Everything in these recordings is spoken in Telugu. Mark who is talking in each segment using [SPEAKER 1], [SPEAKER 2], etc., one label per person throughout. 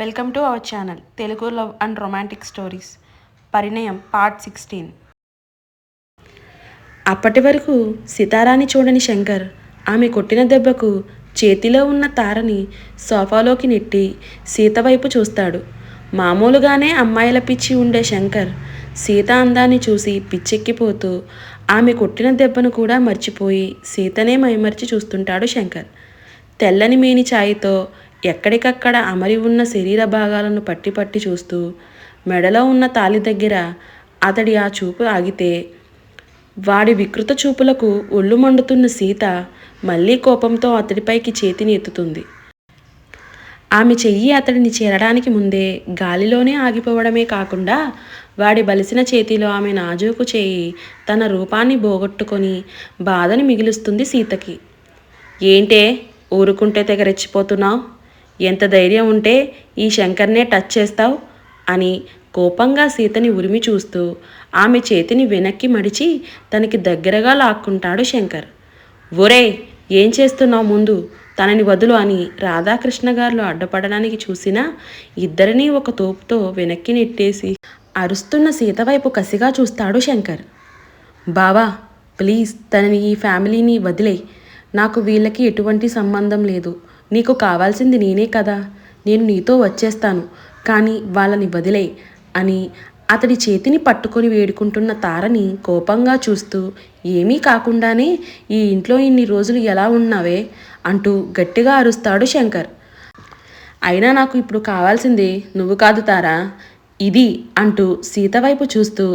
[SPEAKER 1] Welcome to our channel Telugu love and romantic stories. Parinayam part 16. అప్పటి వరకు సితారాని చూడని శంకర్ ఆమె కొట్టిన దెబ్బకు చేతిలో ఉన్న తారని సోఫాలోకి నెట్టి సీత వైపు చూస్తాడు. మామూలుగానే అమ్మాయిల పిచ్చి ఉండే శంకర్ సీత అందాన్ని చూసి పిచ్చెక్కిపోతూ ఆమె కొట్టిన దెబ్బను కూడా మర్చిపోయి సీతనే మైమర్చి చూస్తుంటాడు శంకర్. తెల్లని మేని ఛాయితో ఎక్కడికక్కడ అమరి ఉన్న శరీర భాగాలను పట్టి పట్టి చూస్తూ మెడలో ఉన్న తాళి దగ్గర అతడి ఆ చూపు ఆగితే వాడి వికృత చూపులకు ఒళ్ళు మండుతున్న సీత మళ్ళీ కోపంతో అతడిపైకి చేతిని ఎత్తుతుంది. ఆమె చెయ్యి అతడిని చేరడానికి ముందే గాలిలోనే ఆగిపోవడమే కాకుండా వాడి బలిసిన చేతిలో ఆమె నాజూకు చేయి తన రూపాన్ని పోగొట్టుకొని బాధని మిగిలుస్తుంది సీతకి. ఏంటే ఊరుకుంటే తెగ రెచ్చిపోతున్నావు? ఎంత ధైర్యం ఉంటే ఈ శంకర్నే టచ్ చేస్తావు అని కోపంగా సీతని ఉరిమి చూస్తూ ఆమె చేతిని వెనక్కి మడిచి తనకి దగ్గరగా లాక్కుంటాడు శంకర్. ఒరే, ఏం చేస్తున్నావు? ముందు తనని వదులు అని రాధాకృష్ణ గారు అడ్డపడడానికి చూసినా ఇద్దరినీ ఒక తోపుతో వెనక్కి నెట్టేసి అరుస్తున్న సీత వైపు కసిగా చూస్తాడు శంకర్. బావా, ప్లీజ్ తనని ఈ ఫ్యామిలీని వదిలే. నాకు వీళ్ళకి ఎటువంటి సంబంధం లేదు. నీకు కావాల్సింది నేనే కదా. నేను నీతో వచ్చేస్తాను, కానీ వాళ్ళని వదిలే అని అతడి చేతిని పట్టుకొని వేడుకుంటున్న తారని కోపంగా చూస్తూ ఏమీ కాకుండానే ఈ ఇంట్లో ఇన్ని రోజులు ఎలా ఉన్నావే అంటూ గట్టిగా అరుస్తాడు శంకర్. అయినా నాకు ఇప్పుడు కావాల్సింది నువ్వు కాదు తారా, ఇది అంటూ సీత వైపు చూస్తూ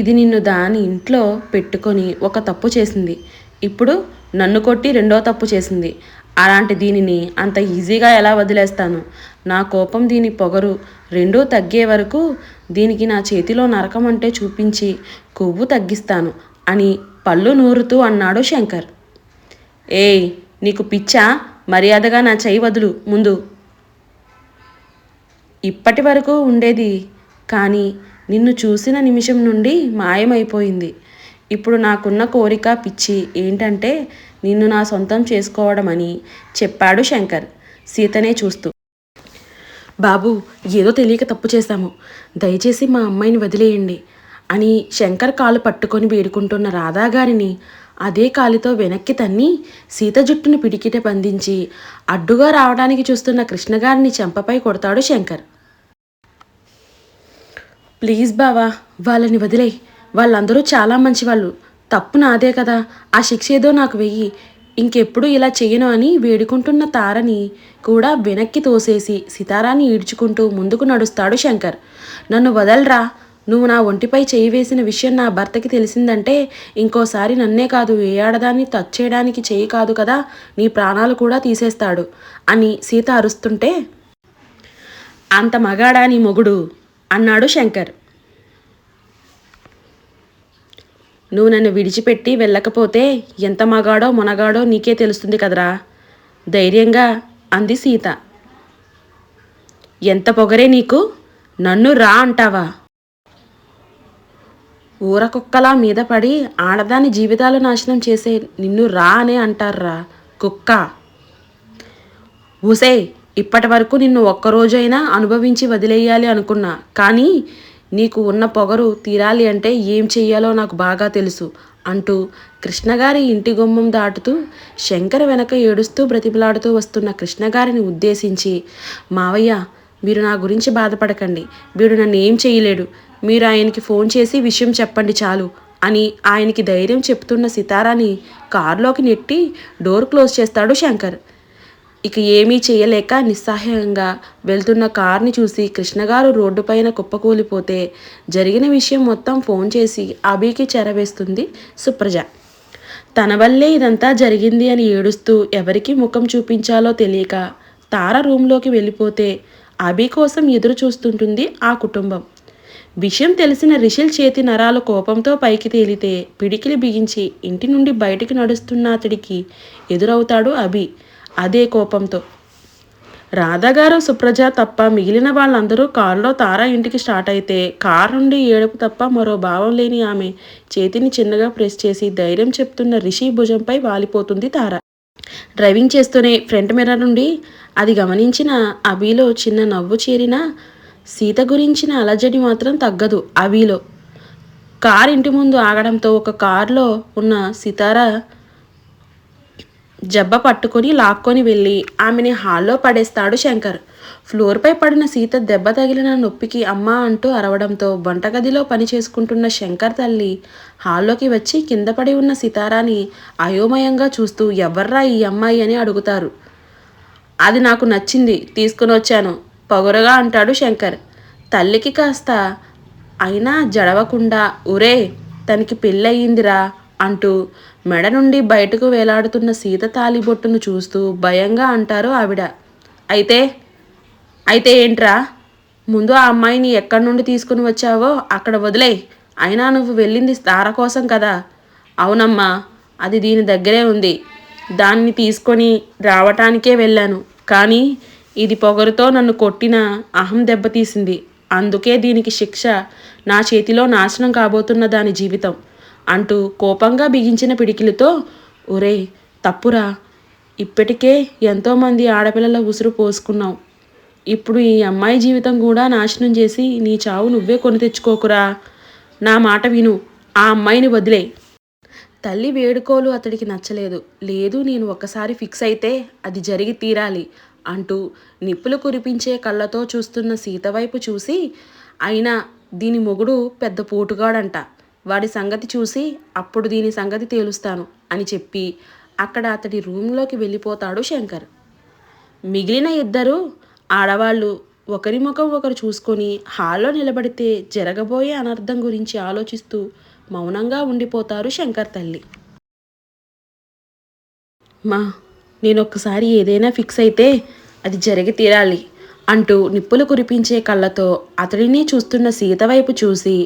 [SPEAKER 1] ఇది నిన్ను దాని ఇంట్లో పెట్టుకొని ఒక తప్పు చేసింది. ఇప్పుడు నన్ను కొట్టి రెండో తప్పు చేసింది. అలాంటి దీనిని అంత ఈజీగా ఎలా వదిలేస్తాను? నా కోపం, దీని పొగరు రెండూ తగ్గే వరకు దీనికి నా చేతిలో నరకం అంటే చూపించి కొవ్వు తగ్గిస్తాను అని పళ్ళు నూరుతూ అన్నాడు శంకర్. ఏయ్, నీకు పిచ్చా? మర్యాదగా నా చెయ్యి వదులు ముందు. ఇప్పటి వరకు ఉండేది, కానీ నిన్ను చూసిన నిమిషం నుండి మాయమైపోయింది. ఇప్పుడు నాకున్న కోరిక పిచ్చి ఏంటంటే నిన్ను నా సొంతం చేసుకోవడం అని చెప్పాడు శంకర్ సీతనే చూస్తూ. బాబు, ఏదో తెలియక తప్పు చేశాము, దయచేసి మా అమ్మాయిని వదిలేయండి అని శంకర్ కాలు పట్టుకొని వేడుకుంటున్న రాధాగారిని అదే కాలితో వెనక్కి తన్ని సీత జుట్టును పిడికిట బంధించి అడ్డుగా రావడానికి చూస్తున్న కృష్ణగారిని చెంపపై కొడతాడు శంకర్. ప్లీజ్ బావా, వాళ్ళని వదిలే. వాళ్ళందరూ చాలా మంచివాళ్ళు. తప్పు నాదే కదా, ఆ శిక్ష ఏదో నాకు వెయ్యి. ఇంకెప్పుడు ఇలా చెయ్యను అని వేడుకుంటున్న తారని కూడా వెనక్కి తోసేసి సితారాన్ని ఈడ్చుకుంటూ ముందుకు నడుస్తాడు శంకర్. నన్ను వదలరా. నువ్వు నా ఒంటిపై చేయి వేసిన విషయం నా భర్తకి తెలిసిందంటే ఇంకోసారి నన్నే కాదు, ఏ ఆడదాన్ని టచ్ చేయడానికి చెయ్యి కాదు కదా, నీ ప్రాణాలు కూడా తీసేస్తాడు అని సీత అరుస్తుంటే అంత మగాడా నీ మొగుడు అన్నాడు శంకర్. నువ్వు నన్ను విడిచిపెట్టి వెళ్ళకపోతే ఎంత మగాడో మొనగాడో నీకే తెలుస్తుంది కదరా, ధైర్యంగా అంది సీత. ఎంత పొగరే నీకు, నన్ను రా అంటావా? ఊరకుక్కలా మీద పడి ఆడదాని జీవితాలు నాశనం చేసే నిన్ను రా అనే అంటారా కుక్క. ఊసే, ఇప్పటి వరకు నిన్ను ఒక్కరోజైనా అనుభవించి వదిలేయాలి అనుకున్నా, కానీ నీకు ఉన్న పొగరు తీరాలి అంటే ఏం చెయ్యాలో నాకు బాగా తెలుసు అంటూ కృష్ణగారి ఇంటి గుమ్మం దాటుతూ శంకర్ వెనక ఏడుస్తూ బ్రతిమలాడుతూ వస్తున్న కృష్ణగారిని ఉద్దేశించి, మావయ్య, మీరు నా గురించి బాధపడకండి. వీడు నన్ను ఏం చేయలేడు. మీరు ఆయనకి ఫోన్ చేసి విషయం చెప్పండి చాలు అని ఆయనకి ధైర్యం చెప్తున్న సితారాని కారులోకి నెట్టి డోర్ క్లోజ్ చేస్తాడు శంకర్. ఇక ఏమీ చేయలేక నిస్సహాయంగా వెళ్తున్న కార్ని చూసి కృష్ణగారు రోడ్డుపైన కుప్పకూలిపోతే జరిగిన విషయం మొత్తం ఫోన్ చేసి అభికి చెరవేస్తుంది సుప్రజ. తన వల్లే ఇదంతా జరిగింది అని ఏడుస్తూ ఎవరికి ముఖం చూపించాలో తెలియక తార రూమ్లోకి వెళ్ళిపోతే అభి కోసం ఎదురు చూస్తుంటుంది ఆ కుటుంబం. విషయం తెలిసిన రిషిల్ చేతి నరాలు కోపంతో పైకి తేలితే పిడికిలి బిగించి ఇంటి నుండి బయటికి నడుస్తున్న అతడికి ఎదురవుతాడు అభి అదే కోపంతో. రాధాగారు, సుప్రజ తప్ప మిగిలిన వాళ్ళందరూ కారులో తార ఇంటికి స్టార్ట్ అయితే కారు నుండి ఏడుపు తప్ప మరో భావం లేని ఆమె చేతిని చిన్నగా ప్రెస్ చేసి ధైర్యం చెప్తున్న రిషి భుజంపై వాలిపోతుంది తార. డ్రైవింగ్ చేస్తూనే ఫ్రంట్ మిర్రర్ నుండి అది గమనించిన అభిలో చిన్న నవ్వు చేరినా సీత గురించిన అలజడి మాత్రం తగ్గదు అభిలో. కారు ఇంటి ముందు ఆగడంతో ఒక కారులో ఉన్న సితార జబ్బ పట్టుకొని లాక్కొని వెళ్ళి ఆమెని హాల్లో పడేస్తాడు శంకర్. ఫ్లోర్పై పడిన సీత దెబ్బ తగిలిన నొప్పికి అమ్మా అంటూ అరవడంతో వంటగదిలో పని చేసుకుంటున్న శంకర్ తల్లి హాల్లోకి వచ్చి కింద పడి ఉన్న సితారాని అయోమయంగా చూస్తూ ఎవర్రా ఈ అమ్మాయి అని అడుగుతారు. అది నాకు నచ్చింది, తీసుకుని వచ్చాను పొగరుగా అంటాడు శంకర్. తల్లికి కాస్త అయినా జడవకుండా ఒరే తనకి పెళ్ళయిందిరా అంటూ మెడ నుండి బయటకు వేలాడుతున్న సీత తాలిబొట్టును చూస్తూ భయంగా అంటారు ఆవిడ. అయితే అయితే ఏంట్రా, ముందు ఆ అమ్మాయిని ఎక్కడి నుండి తీసుకుని వచ్చావో అక్కడ వదిలే. అయినా నువ్వు వెళ్ళింది తార కోసం కదా. అవునమ్మా, అది దీని దగ్గరే ఉంది, దాన్ని తీసుకొని రావటానికే వెళ్ళాను. కానీ ఇది పొగరుతో నన్ను కొట్టిన అహం దెబ్బతీసింది. అందుకే దీనికి శిక్ష, నా చేతిలో నాశనం కాబోతున్న దాని జీవితం అంటూ కోపంగా బిగించిన పిడికిలితో ఒరే తప్పురా, ఇప్పటికే ఎంతోమంది ఆడపిల్లల ఉసురు పోసుకున్నావు. ఇప్పుడు ఈ అమ్మాయి జీవితం కూడా నాశనం చేసి నీ చావు నువ్వే కొని తెచ్చుకోకురా. నా మాట విను, ఆ అమ్మాయిని వదిలే. తల్లి వేడుకోలు అతడికి నచ్చలేదు. లేదు, నేను ఒక్కసారి ఫిక్స్ అయితే అది జరిగి తీరాలి అంటూ నిప్పులు కురిపించే కళ్ళతో చూస్తున్న సీత వైపు చూసి, అయినా దీని మొగుడు పెద్ద పోటుగాడంట, వాడి సంగతి చూసి అప్పుడు దీని సంగతి తేలుస్తాను అని చెప్పి అక్కడ అతడి రూమ్లోకి వెళ్ళిపోతాడు శంకర్. మిగిలిన ఇద్దరు ఆడవాళ్ళు ఒకరి ముఖం ఒకరు చూసుకొని హాల్లో నిలబడితే జరగబోయే అనర్థం గురించి ఆలోచిస్తూ మౌనంగా ఉండిపోతారు శంకర్ తల్లి. మా నేనొక్కసారి ఏదైనా ఫిక్స్ అయితే అది జరిగి తీరాలి అంటూ నిప్పులు కురిపించే కళ్ళతో అతడిని చూస్తున్న సీత వైపు చూసి,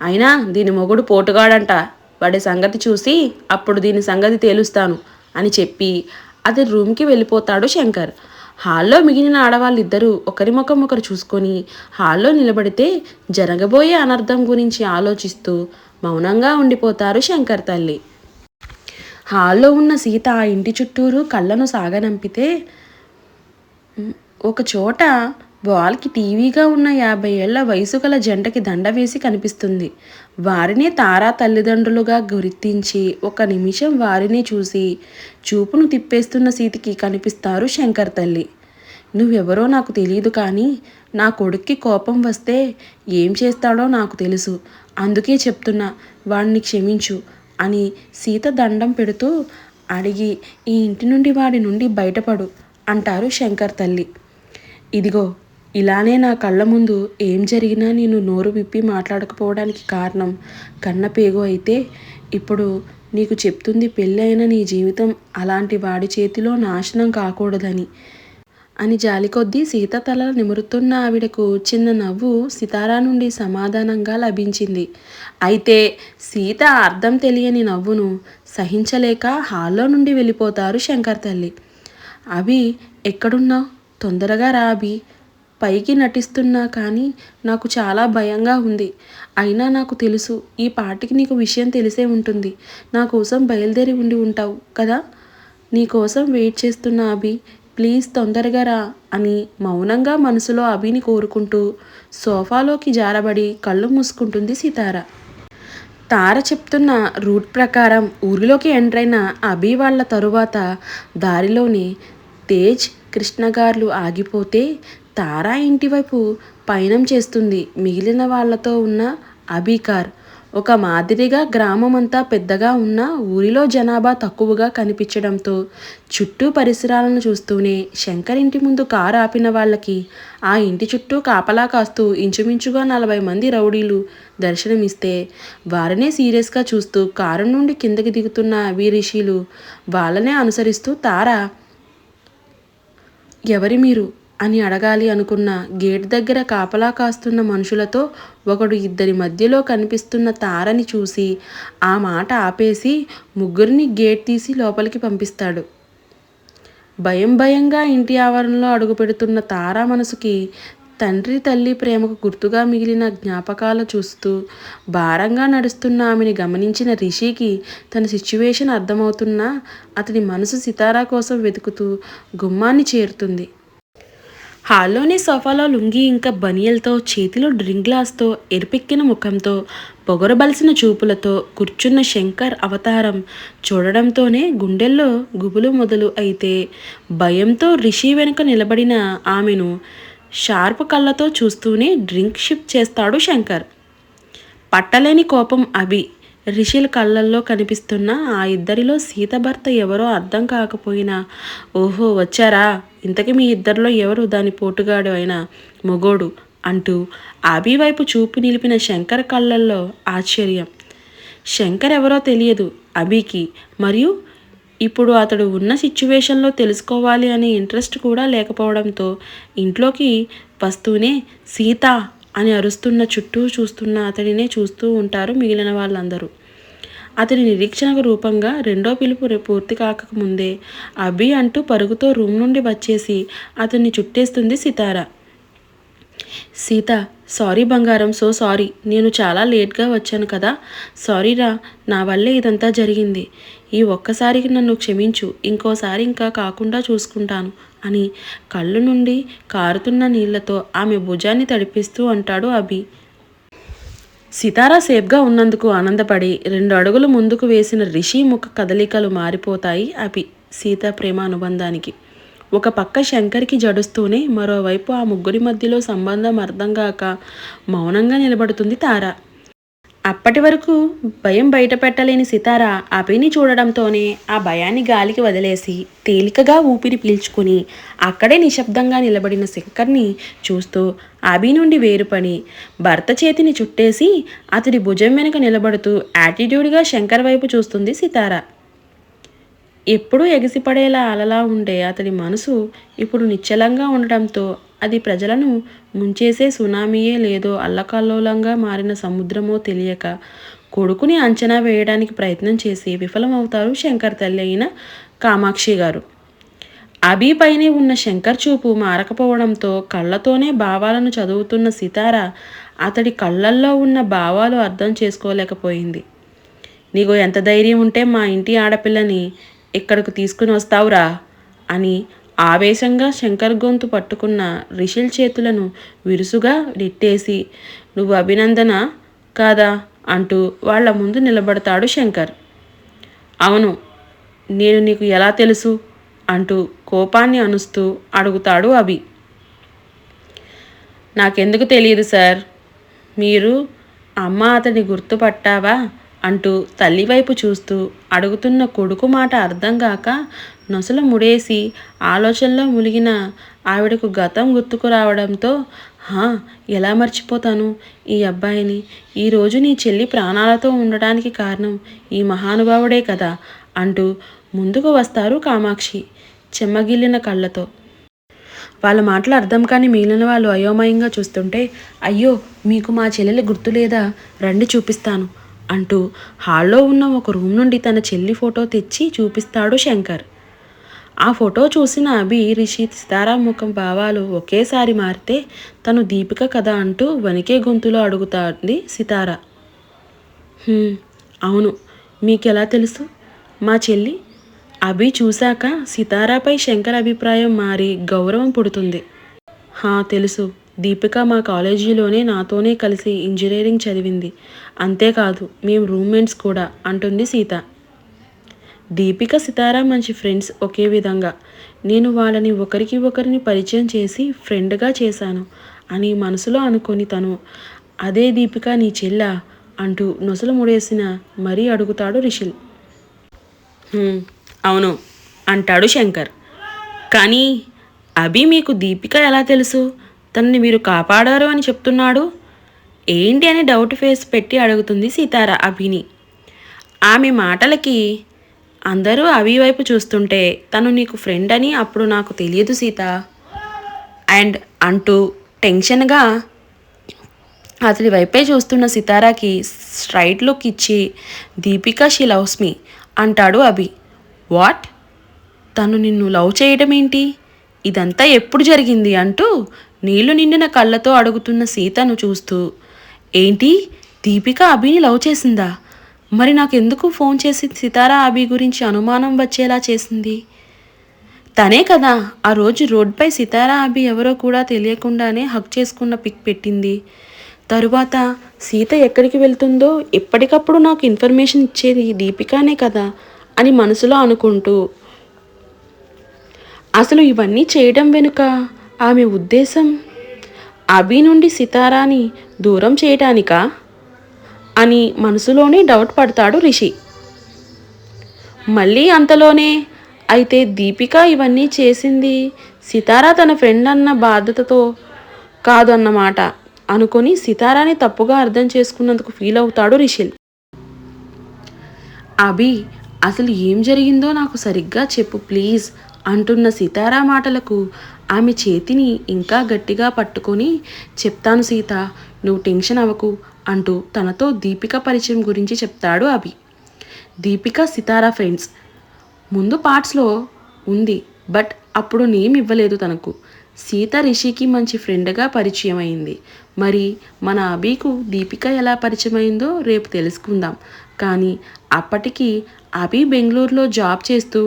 [SPEAKER 1] అయినా దీని మొగుడు పోటుగాడంట, వాడి సంగతి చూసి అప్పుడు దీని సంగతి తేలుస్తాను అని చెప్పి అతడి రూమ్కి వెళ్ళిపోతాడు శంకర్. హాల్లో మిగిలిన ఆడవాళ్ళిద్దరూ ఒకరి ముఖం ఒకరు చూసుకొని హాల్లో నిలబడితే జరగబోయే అనర్థం గురించి ఆలోచిస్తూ మౌనంగా ఉండిపోతారు శంకర్ తల్లి. హాల్లో ఉన్న సీత ఆ ఇంటి చుట్టూరు కళ్ళను సాగనంపితే ఒకచోట వాల్కి టీవీగా ఉన్న 50 ఏళ్ల వయసు గల జంటకి దండ వేసి కనిపిస్తుంది. వారిని తారా తల్లిదండ్రులుగా గుర్తించి ఒక నిమిషం వారిని చూసి చూపును తిప్పేస్తున్న సీతకి కనిపిస్తారు శంకర్ తల్లి. నువ్వెవరో నాకు తెలియదు, కానీ నా కొడుక్కి కోపం వస్తే ఏం చేస్తాడో నాకు తెలుసు. అందుకే చెప్తున్నా, వాడిని క్షమించు అని సీత దండం పెడుతూ అడిగి ఈ ఇంటి నుండి వాడి నుండి బయటపడు అంటారు శంకర్ తల్లి. ఇదిగో ఇలానే నా కళ్ళ ముందు ఏం జరిగినా నేను నోరు విప్పి మాట్లాడకపోవడానికి కారణం కన్నపేగు అయితే, ఇప్పుడు నీకు చెప్తుంది పెళ్ళైన నీ జీవితం అలాంటి వాడి చేతిలో నాశనం కాకూడదని అని జాలికొద్దీ సీత తల నిమురుతున్న ఆవిడకు చిన్న నవ్వు సితారా నుండి సమాధానంగా లభించింది. అయితే సీత అర్థం తెలియని నవ్వును సహించలేక హాల్లో నుండి వెళ్ళిపోతారు శంకర్ తల్లి. అభి ఎక్కడున్నావు, తొందరగా రా అభి. పైకి నటిస్తున్నా కానీ నాకు చాలా భయంగా ఉంది. అయినా నాకు తెలుసు ఈ పాటికి నీకు విషయం తెలిసే ఉంటుంది. నా కోసం బయలుదేరి ఉండి ఉంటావు కదా. నీ కోసం వెయిట్ చేస్తున్నా అభి, ప్లీజ్ తొందరగా రా అని మౌనంగా మనసులో అభిని కోరుకుంటూ సోఫాలోకి జారబడి కళ్ళు మూసుకుంటుంది సితార. తార చెప్తున్న రూట్ ప్రకారం ఊరిలోకి ఎంటర్ అయిన అభి వాళ్ళ తరువాత దారిలోనే తేజ్, కృష్ణగార్లు ఆగిపోతే తారా ఇంటివైపు పయనం చేస్తుంది మిగిలిన వాళ్లతో ఉన్న అభి కార్. ఒక మాదిరిగా గ్రామం అంతా పెద్దగా ఉన్న ఊరిలో జనాభా తక్కువగా కనిపించడంతో చుట్టూ పరిసరాలను చూస్తూనే శంకర్ ఇంటి ముందు కారు ఆపిన వాళ్ళకి ఆ ఇంటి చుట్టూ కాపలా కాస్తూ ఇంచుమించుగా 40 మంది రౌడీలు దర్శనమిస్తే వారినే సీరియస్గా చూస్తూ కారు నుండి కిందకి దిగుతున్న వీరిషీలు వాళ్ళనే అనుసరిస్తూ తార ఎవరి మీరు అని అడగాలి అనుకున్న గేట్ దగ్గర కాపలా కాస్తున్న మనుషులతో ఒకడు ఇద్దరి మధ్యలో కనిపిస్తున్న తారని చూసి ఆ మాట ఆపేసి ముగ్గురిని గేట్ తీసి లోపలికి పంపిస్తాడు. భయంగా ఇంటి ఆవరణలో అడుగుపెడుతున్న తార మనసుకి తండ్రి తల్లి ప్రేమకు గుర్తుగా మిగిలిన జ్ఞాపకాలు చూస్తూ భారంగా నడుస్తున్న ఆమెని గమనించిన రిషికి తన సిచ్యువేషన్ అర్థమవుతున్నా అతడి మనసు సితారా కోసం వెతుకుతూ గుమ్మాన్ని చేరుతుంది. హాల్లోని సోఫాలో లుంగీ ఇంకా బనియల్తో, చేతిలో డ్రింక్ గ్లాస్తో, ఎరిపెక్కిన ముఖంతో, పొగరబలిసిన చూపులతో కూర్చున్న శంకర్ అవతారం చూడడంతోనే గుండెల్లో గుబులు మొదలు అయితే భయంతో రిషి వెనుక నిలబడిన ఆమెను షార్ప్ కళ్ళతో చూస్తూనే డ్రింక్ షిప్ చేస్తాడు శంకర్. పట్టలేని కోపం అభి. రిషిల కళ్ళల్లో కనిపిస్తున్న ఆ ఇద్దరిలో సీత భర్త ఎవరో అర్థం కాకపోయినా, ఓహో వచ్చారా, ఇంతకీ మీ ఇద్దరిలో ఎవరు దాని పోటుగాడు అయిన మొగోడు అంటూ అభి వైపు చూపు నిలిపిన శంకర్ కళ్ళల్లో ఆశ్చర్యం. శంకర్ ఎవరో తెలియదు అభికి, మరియు ఇప్పుడు అతడు ఉన్న సిచ్యువేషన్లో తెలుసుకోవాలి అనే ఇంట్రెస్ట్ కూడా లేకపోవడంతో ఇంట్లోకి వస్తూనే సీత అని అరుస్తున్న చుట్టూ చూస్తున్న అతడినే చూస్తూ ఉంటారు మిగిలిన వాళ్ళందరూ. అతడి నిరీక్షణకు రూపంగా రెండో పిలుపు పూర్తి కాకముందే అభి అంటూ పరుగుతో రూమ్ నుండి వచ్చేసి అతన్ని చుట్టేస్తుంది సితారా. సీత, సారీ బంగారం, సో సారీ, నేను చాలా లేట్గా వచ్చాను కదా, సారీరా, నా వల్లే ఇదంతా జరిగింది, ఈ ఒక్కసారికి నన్ను క్షమించు, ఇంకోసారి ఇంకా కాకుండా చూసుకుంటాను అని కళ్ళు నుండి కారుతున్న నీళ్లతో ఆమె భుజాన్ని తడిపిస్తూ అంటాడు అభి. సితారా సేఫ్గా ఉన్నందుకు ఆనందపడి 2 అడుగులు ముందుకు వేసిన రిషి ముఖ కదలికలు మారిపోతాయి అభి సీత ప్రేమ అనుబంధానికి. ఒక పక్క శంకర్కి జడుస్తూనే మరోవైపు ఆ ముగ్గురి మధ్యలో సంబంధం అర్థం కాక మౌనంగా నిలబడుతుంది తార. అప్పటి వరకు భయం బయటపెట్టలేని సితార అభిని చూడడంతోనే ఆ భయాన్ని గాలికి వదిలేసి తేలికగా ఊపిరి పీల్చుకుని అక్కడే నిశ్శబ్దంగా నిలబడిన శంకర్ని చూస్తూ అభి నుండి వేరుపడి భర్త చేతిని చుట్టేసి అతడి భుజం వెనుక నిలబడుతూ యాటిట్యూడ్గా శంకర్ వైపు చూస్తుంది సితార. ఎప్పుడూ ఎగిసిపడేలా అలలా ఉండే అతడి మనసు ఇప్పుడు నిశ్చలంగా ఉండటంతో అది ప్రజలను ముంచేసే సునామీయే లేదో అల్లకల్లోలంగా మారిన సముద్రమో తెలియక కొడుకుని అంచనా వేయడానికి ప్రయత్నం చేసి విఫలమవుతారు శంకర్ తల్లి అయిన కామాక్షి గారు. అభి పైనే ఉన్న శంకర్ చూపు మారకపోవడంతో కళ్ళతోనే భావాలను చదువుతున్న సితార అతడి కళ్ళల్లో ఉన్న భావాలు అర్థం చేసుకోలేకపోయింది. నీకు ఎంత ధైర్యం ఉంటే మా ఇంటి ఆడపిల్లని ఇక్కడకు తీసుకుని వస్తావురా అని ఆవేశంగా శంకర్ గొంతు పట్టుకున్న రిషిల్ చేతులను విరుసుగా నెట్టేసి, నువ్వు అభినందన కాదా అంటూ వాళ్ల ముందు నిలబడతాడు శంకర్. అవును, నేను నీకు ఎలా తెలుసు అంటూ కోపాన్ని అణుస్తూ అడుగుతాడు అభి. నాకెందుకు తెలియదు సార్, మీరు అమ్మ అతన్ని గుర్తుపట్టావా అంటూ తల్లి వైపు చూస్తూ అడుగుతున్న కొడుకు మాట అర్థం కాక నొసలు ముడేసి ఆలోచనలో మునిగిన ఆవిడకు గతం గుర్తుకు రావడంతో, ఎలా మర్చిపోతాను ఈ అబ్బాయిని, ఈరోజు నీ చెల్లి ప్రాణాలతో ఉండడానికి కారణం ఈ మహానుభావుడే కదా అంటూ ముందుకు వస్తారు కామాక్షి చెమ్మగిల్లిన కళ్ళతో. వాళ్ళ మాటలు అర్థం కాని మిగిలిన వాళ్ళు అయోమయంగా చూస్తుంటే, అయ్యో మీకు మా చెల్లెలు గుర్తులేదా, రండి చూపిస్తాను అంటూ హాల్లో ఉన్న ఒక రూమ్ నుండి తన చెల్లి ఫోటో తెచ్చి చూపిస్తాడు శంకర్. ఆ ఫోటో చూసిన అభి రిషి సితారా ముఖం భావాలు ఒకేసారి మారితే తను దీపిక కదా అంటూ వణికే గొంతులో అడుగుతాంది సితార. అవును, మీకెలా తెలుసు మా చెల్లి? అభి చూశాక సితారాపై శంకర్ అభిప్రాయం మారి గౌరవం పుడుతుంది. తెలుసు, దీపిక మా కాలేజీలోనే నాతోనే కలిసి ఇంజనీరింగ్ చదివింది, అంతేకాదు మేము రూమ్మేట్స్ కూడా అంటుంది సీత. దీపిక సితారా మంచి ఫ్రెండ్స్ ఒకే విధంగా, నేను వాళ్ళని ఒకరికి ఒకరిని పరిచయం చేసి ఫ్రెండ్గా చేశాను అని మనసులో అనుకొని తను, అదే దీపిక నీ చెల్లా అంటూ నొసలు ముడేసిన మరీ అడుగుతాడు రిషిల్. అవును అంటాడు శంకర్. కానీ అభి మీకు దీపిక ఎలా తెలుసు, తనని మీరు కాపాడారు అని చెప్తున్నాడు ఏంటి అని డౌట్ ఫేస్ పెట్టి అడుగుతుంది సితార అభిని. ఆమె మాటలకి అందరూ అభి వైపు చూస్తుంటే, తను నీకు ఫ్రెండ్ అని అప్పుడు నాకు తెలియదు సీత అండ్ అంటూ టెన్షన్గా అతడి వైపే చూస్తున్న సితారాకి స్ట్రైట్ లుక్ ఇచ్చి, దీపిక షీ లవ్స్ మీ అంటాడు అభి. వాట్, తను నిన్ను లవ్ చేయడం ఏంటి, ఇదంతా ఎప్పుడు జరిగింది అంటూ నీళ్లు నిండిన కళ్ళతో అడుగుతున్న సీతను చూస్తూ, ఏంటి, దీపిక అభిని లవ్ చేసిందా? మరి నాకెందుకు ఫోన్ చేసి సితారా అభి గురించి అనుమానం వచ్చేలా చేసింది? తనే కదా ఆ రోజు రోడ్పై సితారా అభి ఎవరో కూడా తెలియకుండానే హక్ చేసుకున్న పిక్ పెట్టింది. తరువాత సీత ఎక్కడికి వెళ్తుందో ఎప్పటికప్పుడు నాకు ఇన్ఫర్మేషన్ ఇచ్చేది దీపికానే కదా అని మనసులో అనుకుంటూ, అసలు ఇవన్నీ చేయడం వెనుక ఆమె ఉద్దేశం అభి నుండి సితారాని దూరం చేయటానికా అని మనసులోనే డౌట్ పడతాడు రిషి. మళ్ళీ అంతలోనే, అయితే దీపిక ఇవన్నీ చేసింది సితారా తన ఫ్రెండ్ అన్న బాధ్యతతో కాదు అన్నమాట అనుకొని సితారాని తప్పుగా అర్థం చేసుకున్నందుకు ఫీల్ అవుతాడు రిషిల్. అభి, అసలు ఏం జరిగిందో నాకు సరిగ్గా చెప్పు ప్లీజ్ అంటున్న సితారా మాటలకు ఆమె చేతిని ఇంకా గట్టిగా పట్టుకొని, చెప్తాను సీత, నువ్వు టెన్షన్ అవ్వకు అంటూ తనతో దీపిక పరిచయం గురించి చెప్తాడు అభి. దీపిక సితారా ఫ్రెండ్స్. ముందు పార్ట్స్లో ఉంది, బట్ అప్పుడు నేమ్ ఇవ్వలేదు తనకు. సీత రిషికి మంచి ఫ్రెండ్గా పరిచయం అయింది. మరి మన అభికు దీపిక ఎలా పరిచయం అయిందో రేపు తెలుసుకుందాం. కానీ అప్పటికి అభి బెంగళూరులో జాబ్ చేస్తూ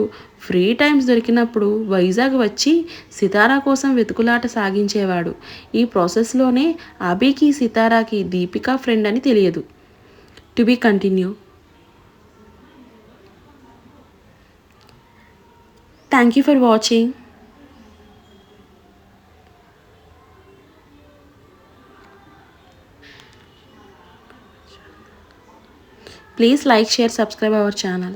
[SPEAKER 1] ఫ్రీ టైమ్స్ దొరికినప్పుడు వైజాగ్ వచ్చి సితారా కోసం వెతుకులాట సాగించేవాడు. ఈ ప్రాసెస్లోనే అభికి సితారాకి దీపిక ఫ్రెండ్ అని తెలియదు. To be continue. Thank you for watching. Please like, share, subscribe our channel.